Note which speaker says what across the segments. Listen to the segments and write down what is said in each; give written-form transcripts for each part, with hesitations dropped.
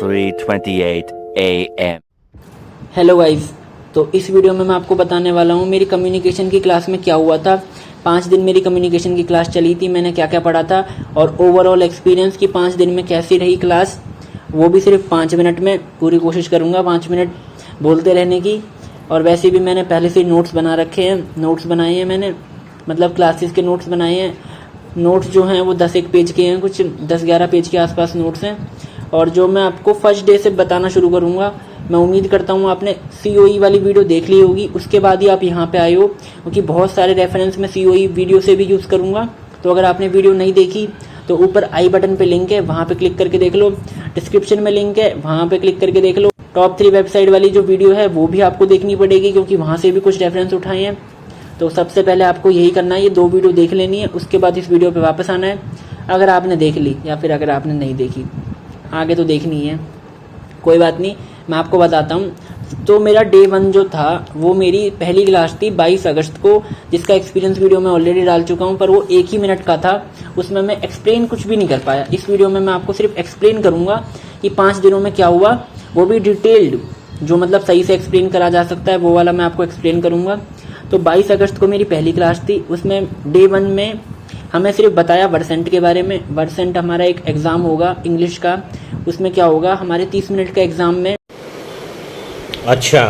Speaker 1: 3:28 a.m.
Speaker 2: Hello guys, तो इस video में मैं आपको बताने वाला हूँ मेरी कम्युनिकेशन की क्लास में क्या हुआ था। 5 दिन मेरी कम्युनिकेशन की क्लास चली थी, मैंने क्या क्या पढ़ा था और ओवरऑल एक्सपीरियंस की 5 दिन में कैसी रही क्लास, वो भी सिर्फ 5 मिनट में। पूरी कोशिश करूँगा 5 मिनट बोलते रहने की। और वैसे भी मैंने पहले से नोट्स बना रखे हैं, नोट्स बनाए हैं मैंने, मतलब क्लासेस के नोट्स बनाए हैं। नोट्स जो हैं वो 10-1 पेज के हैं, कुछ 10-11 पेज के आसपास नोट्स हैं। और जो मैं आपको फर्स्ट डे से बताना शुरू करूँगा, मैं उम्मीद करता हूँ आपने COE वाली वीडियो देख ली होगी, उसके बाद ही आप यहाँ पे आए हो, क्योंकि बहुत सारे रेफरेंस मैं COE वीडियो से भी यूज़ करूँगा। तो अगर आपने वीडियो नहीं देखी तो ऊपर आई बटन पे लिंक है, वहाँ पे क्लिक करके देख लो। डिस्क्रिप्शन में लिंक है, वहाँ पे क्लिक करके देख लो। टॉप 3 वेबसाइट वाली जो वीडियो है वो भी आपको देखनी पड़ेगी, क्योंकि वहाँ से भी कुछ रेफरेंस उठाए हैं। तो सबसे पहले आपको यही करना है, ये 2 वीडियो देख लेनी है, उसके बाद इस वीडियो पे वापस आना है अगर आपने देख ली, या फिर अगर आपने नहीं देखी आगे तो देखनी है, कोई बात नहीं, मैं आपको बताता हूँ। तो मेरा डे 1 जो था वो मेरी पहली क्लास थी 22 अगस्त को, जिसका एक्सपीरियंस वीडियो मैं ऑलरेडी डाल चुका हूँ, पर वो 1 ही मिनट का था, उसमें मैं एक्सप्लेन कुछ भी नहीं कर पाया। इस वीडियो में मैं आपको सिर्फ एक्सप्लेन करूँगा कि 5 दिनों में क्या हुआ, वो भी डिटेल्ड, जो मतलब सही से एक्सप्लेन करा जा सकता है वो वाला मैं आपको एक्सप्लेन करूँगा। तो 22 अगस्त को मेरी पहली क्लास थी, उसमें डे 1 में हमें सिर्फ बताया वर्सेंट के बारे में। वर्सेंट हमारा एक एग्ज़ाम होगा इंग्लिश का, उसमें क्या होगा हमारे 30 मिनट का एग्ज़ाम में,
Speaker 3: अच्छा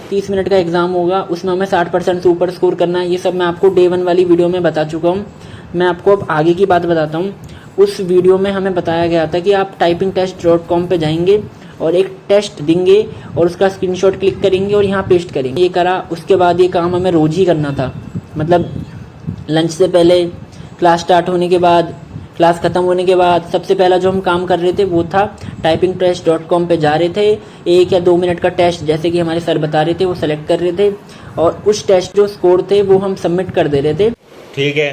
Speaker 2: 30 मिनट का एग्ज़ाम होगा, उसमें हमें 60% से ऊपर स्कोर करना है। ये सब मैं आपको डे 1 वाली वीडियो में बता चुका हूँ। मैं आपको अब आगे की बात बताता हूँ। उस वीडियो में हमें बताया गया था कि आप typingtest.com पे जाएंगे और एक टेस्ट देंगे और उसका स्क्रीनशॉट क्लिक करेंगे और यहाँ पेस्ट करेंगे। ये करा, उसके बाद ये काम हमें रोज़ ही करना था, मतलब लंच से पहले, क्लास स्टार्ट होने के बाद, क्लास ख़त्म होने के बाद। सबसे पहला जो हम काम कर रहे थे वो था typingtest.com पे जा रहे थे, 1 या 2 मिनट का टेस्ट जैसे कि हमारे सर बता रहे थे वो सेलेक्ट कर रहे थे, और उस टेस्ट जो स्कोर थे वो हम सबमिट कर दे रहे थे।
Speaker 3: ठीक है,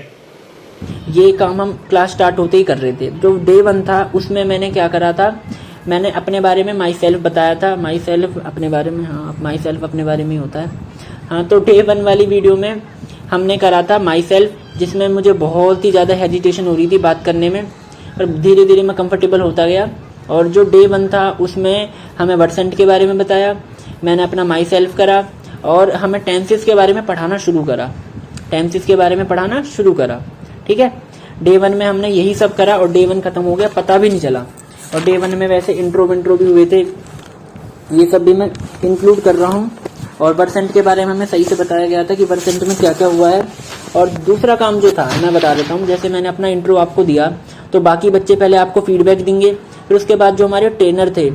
Speaker 2: ये काम हम क्लास स्टार्ट होते ही कर रहे थे। जो डे 1 था उसमें मैंने क्या करा था, मैंने अपने बारे में माई सेल्फ बताया था। माई सेल्फ अपने बारे में, हाँ माई सेल्फ अपने बारे में ही होता है। हाँ, तो डे 1 वाली वीडियो में हमने करा था माई सेल्फ, जिसमें मुझे बहुत ही ज़्यादा हेजिटेशन हो रही थी बात करने में, और धीरे धीरे मैं कंफर्टेबल होता गया। और जो डे 1 था उसमें हमें वर्सेंट के बारे में बताया, मैंने अपना माई सेल्फ करा, और हमें टेंसेस के बारे में पढ़ाना शुरू करा, टेंसेस के बारे में पढ़ाना शुरू करा। ठीक है, डे 1 में हमने यही सब करा और डे 1 खत्म हो गया, पता भी नहीं चला। और डे 1 में वैसे इंट्रो भी हुए थे, ये सब भी मैं इंक्लूड कर रहा हूँ। और वर्सेंट के बारे में हमें सही से बताया गया था कि वर्सेंट में क्या क्या हुआ है। और दूसरा काम जो था मैं बता देता हूँ, जैसे मैंने अपना इंट्रो आपको दिया तो बाकी बच्चे पहले आपको फीडबैक देंगे, फिर उसके बाद जो हमारे ट्रेनर थे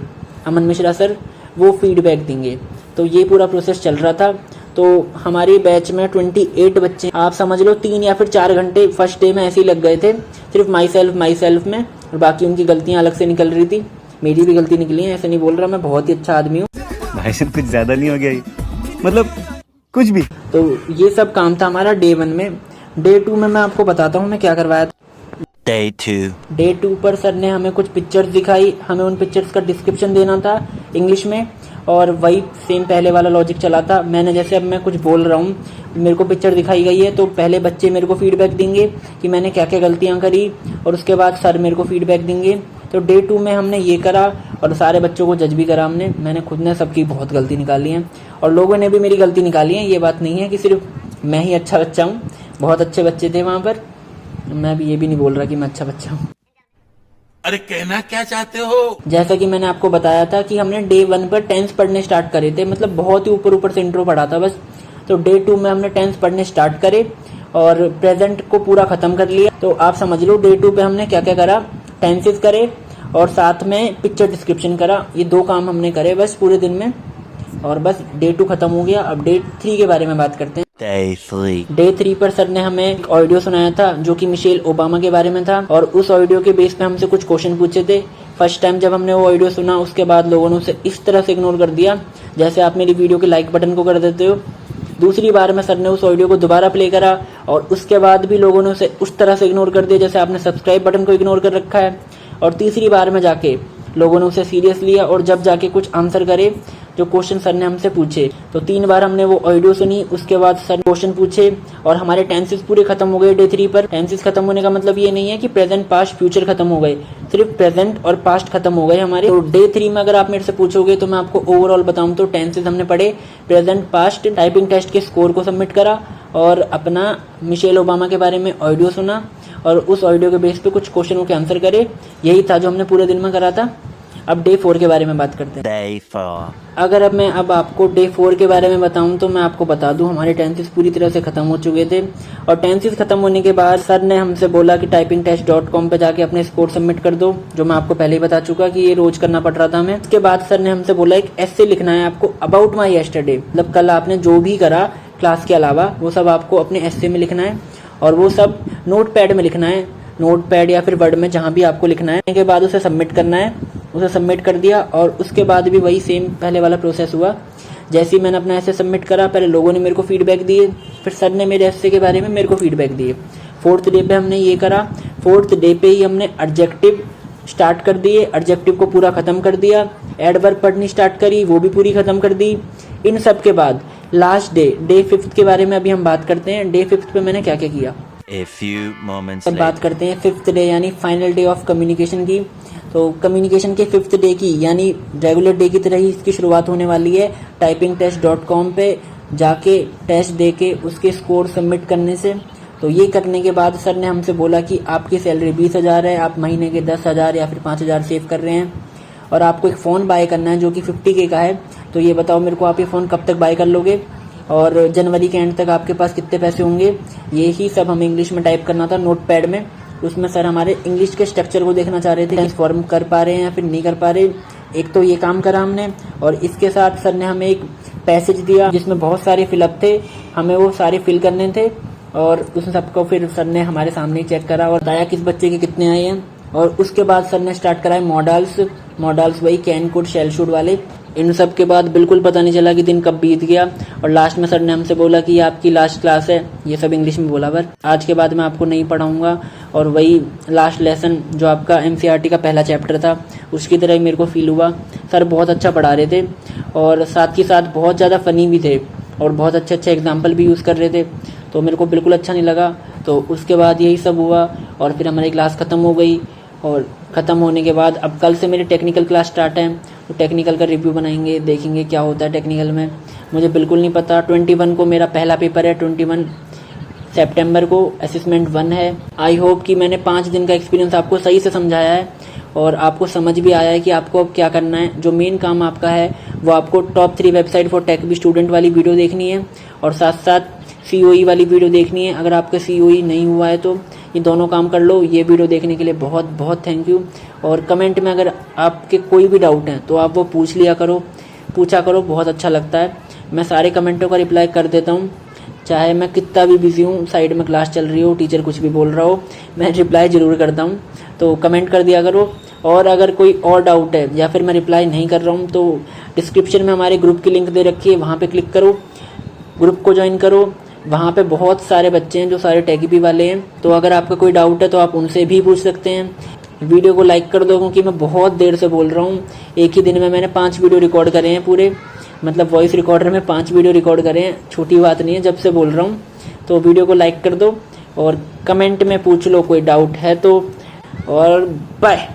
Speaker 2: अमन मिश्रा सर, वो फीडबैक देंगे। तो ये पूरा प्रोसेस चल रहा था। तो हमारे बैच में 28 बच्चे, आप समझ लो 3 या फिर 4 घंटे फर्स्ट डे में ऐसे ही लग गए थे सिर्फ माई सेल्फ में, और बाकी उनकी गलतियाँ अलग से निकल रही थी। मेरी भी गलती निकली है, ऐसे नहीं बोल रहा, मैं बहुत ही अच्छा आदमी हूँ।
Speaker 4: भाई साहब कुछ ज्यादा नहीं हो गया ये? मतलब कुछ भी।
Speaker 2: तो ये सब काम था हमारा डे 1 में। डे 2 में मैं आपको बताता हूँ मैं क्या करवाया था।
Speaker 1: Day 2.
Speaker 2: डे 2 पर सर ने हमें कुछ पिक्चर्स दिखाई, हमें उन पिक्चर्स का डिस्क्रिप्शन देना था इंग्लिश में, और वही सेम पहले वाला लॉजिक चला था। मैंने जैसे अब मैं कुछ बोल रहा हूँ, मेरे को पिक्चर दिखाई गई है, तो पहले बच्चे मेरे को फीडबैक देंगे कि मैंने क्या क्या गलतियाँ करी, और उसके बाद सर मेरे को फीडबैक देंगे। तो डे 2 में हमने ये करा, और सारे बच्चों को जज भी करा हमने। मैंने खुद ने सबकी बहुत गलती निकाली है, और लोगों ने भी मेरी गलती निकाली है। ये बात नहीं है कि सिर्फ मैं ही अच्छा बच्चा हूँ, बहुत अच्छे बच्चे थे वहाँ पर। मैं भी ये भी नहीं बोल रहा कि मैं अच्छा बच्चा हूँ।
Speaker 3: अरे कहना क्या चाहते हो?
Speaker 2: जैसा कि मैंने आपको बताया था कि हमने डे 1 पर टेंस पढ़ने स्टार्ट करे थे, मतलब बहुत ही ऊपर से इंट्रो पढ़ा था बस। तो डे 2 में हमने टेंस पढ़ने स्टार्ट करे और प्रेजेंट को पूरा ख़त्म कर लिया। तो आप समझ लो डे 2 पे हमने क्या क्या करा, टेंसेस करे और साथ में पिक्चर डिस्क्रिप्शन करा। ये 2 काम हमने करे बस पूरे दिन में, और बस डे 2 खत्म हो गया। अब डे 3 के बारे में बात करते हैं।
Speaker 1: Day 3.
Speaker 2: डे 3 पर सर ने हमें एक ऑडियो सुनाया था जो कि मिशेल ओबामा के बारे में था, और उस ऑडियो के बेस पे हमसे कुछ क्वेश्चन पूछे थे। फर्स्ट टाइम जब हमने वो ऑडियो सुना, उसके बाद लोगों ने उसे इस तरह से इग्नोर कर दिया जैसे आप मेरी वीडियो के लाइक बटन को कर देते हो। दूसरी बार में सर ने उस ऑडियो को दोबारा प्ले करा, और उसके बाद भी लोगों ने उसे उस तरह से इग्नोर कर दिया जैसे आपने सब्सक्राइब बटन को इग्नोर कर रखा है। और तीसरी बार में जाके लोगों ने उसे सीरियस लिया, और जब जाके कुछ आंसर करे जो क्वेश्चन सर ने हमसे पूछे। तो 3 बार हमने वो ऑडियो सुनी, उसके बाद सर क्वेश्चन पूछे और हमारे टेंसेस पूरे खत्म हो गए डे 3 पर। टेंसेस खत्म होने का मतलब ये नहीं है कि प्रेजेंट, पास्ट, फ्यूचर खत्म हो गए, सिर्फ प्रेजेंट और पास्ट खत्म हो गए हमारे। तो डे 3 में अगर आप मेरे से पूछोगे तो मैं आपको ओवरऑल बताऊं तो टेंसेस हमने पढ़े, प्रेजेंट, पास्ट, टाइपिंग टेस्ट के स्कोर को सबमिट करा और अपना मिशेल ओबामा के बारे में ऑडियो सुना और उस ऑडियो के बेस पे कुछ क्वेश्चनों के आंसर करे। यही था जो हमने पूरे दिन में करा था। अब डे 4 के बारे में बात करते हैं।
Speaker 1: Day 4.
Speaker 2: अगर अब मैं आपको डे 4 के बारे में बताऊं तो मैं आपको बता दूं हमारे टेंसेस पूरी तरह से खत्म हो चुके थे और टेंसेस खत्म होने के बाद सर ने हमसे बोला कि typingtest.com पे जाके अपने स्कोर सबमिट कर दो, जो मैं आपको पहले ही बता चुका कि ये रोज करना पड़ रहा था हमें। उसके बाद सर ने हमसे बोला एक एस्से लिखना है आपको अबाउट माई यस्टरडे, मतलब कल आपने जो भी करा क्लास के अलावा वो सब आपको अपने एस्से में लिखना है और वो सब नोट पैड में लिखना है, नोट पैड या फिर वर्ड में, जहाँ भी आपको लिखना है। के बाद उसे सबमिट करना है। उसे सबमिट कर दिया और उसके बाद भी वही सेम पहले वाला प्रोसेस हुआ। जैसे ही मैंने अपना ऐसे सबमिट करा, पहले लोगों ने मेरे को फीडबैक दिए, फिर सर ने मेरे ऐसे के बारे में मेरे को फीडबैक दिए। 4th डे पे हमने ये करा। 4th डे पे ही हमने एडजेक्टिव स्टार्ट कर दिए, एडजेक्टिव को पूरा खत्म कर दिया। एडवर्ब पढ़नी स्टार्ट करी, वो भी पूरी खत्म कर दी। इन सब के बाद लास्ट डे 5th के बारे में अभी हम बात करते हैं। डे 5th पे मैंने क्या क्या किया।
Speaker 1: A few moments
Speaker 2: अब बात
Speaker 1: later.
Speaker 2: करते हैं 5th डे यानी फाइनल डे ऑफ कम्युनिकेशन की। तो कम्युनिकेशन के 5th डे की यानी रेगुलर डे की तरह ही इसकी शुरुआत होने वाली है। typingtest.com पे जाके टेस्ट दे के उसके स्कोर सबमिट करने से। तो ये करने के बाद सर ने हमसे बोला कि आपकी सैलरी 20,000 है, आप महीने के 10,000 या फिर 5,000 सेव कर रहे हैं और आपको एक फ़ोन बाय करना है जो कि 50K का है। तो ये बताओ मेरे को, आप ये फ़ोन कब तक बाय कर लोगे और जनवरी के एंड तक आपके पास कितने पैसे होंगे। ये ही सब हमें इंग्लिश में टाइप करना था नोट पैड में। उसमें सर हमारे इंग्लिश के स्ट्रक्चर को देखना चाह रहे थे, ट्रांसफॉर्म कर पा रहे हैं या फिर नहीं कर पा रहे। एक तो ये काम करा हमने और इसके साथ सर ने हमें एक पैसेज दिया जिसमें बहुत सारे फिलअप थे, हमें वो सारे फिल करने थे और उस सबको फिर सर ने हमारे सामने चेक करा और बताया किस बच्चे के कितने आए हैं। और उसके बाद सर ने स्टार्ट कराए मॉडल्स वही कैन कोड शेल शूट वाले। इन सब के बाद बिल्कुल पता नहीं चला कि दिन कब बीत गया और लास्ट में सर ने हमसे बोला कि ये आपकी लास्ट क्लास है। ये सब इंग्लिश में बोला, पर आज के बाद मैं आपको नहीं पढ़ाऊंगा। और वही लास्ट लेसन जो आपका MCRT का पहला चैप्टर था उसकी तरह ही मेरे को फील हुआ। सर बहुत अच्छा पढ़ा रहे थे और साथ ही साथ बहुत ज़्यादा फ़नी भी थे और बहुत अच्छे अच्छे एग्जाम्पल भी यूज़ कर रहे थे। तो मेरे को बिल्कुल अच्छा नहीं लगा। तो उसके बाद यही सब हुआ और फिर हमारी क्लास ख़त्म हो गई। और ख़त्म होने के बाद अब कल से मेरी टेक्निकल क्लास स्टार्ट है, तो टेक्निकल का रिव्यू बनाएंगे, देखेंगे क्या होता है टेक्निकल में। मुझे बिल्कुल नहीं पता। 21 को मेरा पहला पेपर है, 21 सितंबर को असेसमेंट 1 है। आई होप कि मैंने 5 दिन का एक्सपीरियंस आपको सही से समझाया है और आपको समझ भी आया है कि आपको अब क्या करना है। जो मेन काम आपका है वो आपको top 3 website for tech B student वाली वीडियो देखनी है और साथ साथ COE वाली वीडियो देखनी है। अगर आपका COE नहीं हुआ है तो ये दोनों काम कर लो। ये वीडियो देखने के लिए बहुत बहुत थैंक यू। और कमेंट में अगर आपके कोई भी डाउट हैं तो आप वो पूछा करो, बहुत अच्छा लगता है। मैं सारे कमेंटों का रिप्लाई कर देता हूँ, चाहे मैं कितना भी बिजी हूँ, साइड में क्लास चल रही हो, टीचर कुछ भी बोल रहा हो, मैं रिप्लाई ज़रूर करता हूँ। तो कमेंट कर दिया करो। और अगर कोई और डाउट है या फिर मैं रिप्लाई नहीं कर रहा हूँ तो डिस्क्रिप्शन में हमारे ग्रुप की लिंक दे रखी है, वहाँ पे क्लिक करो, ग्रुप को ज्वाइन करो। वहाँ पे बहुत सारे बच्चे हैं जो सारे टेक वाले हैं, तो अगर आपका कोई डाउट है तो आप उनसे भी पूछ सकते हैं। वीडियो को लाइक कर दो क्योंकि मैं बहुत देर से बोल रहा हूँ। एक ही दिन में मैंने 5 वीडियो रिकॉर्ड करे हैं पूरे, मतलब वॉइस रिकॉर्डर में 5 वीडियो रिकॉर्ड करे हैं। छोटी बात नहीं है जब से बोल रहा हूँ। तो वीडियो को लाइक कर दो और कमेंट में पूछ लो कोई डाउट है तो। और बाय।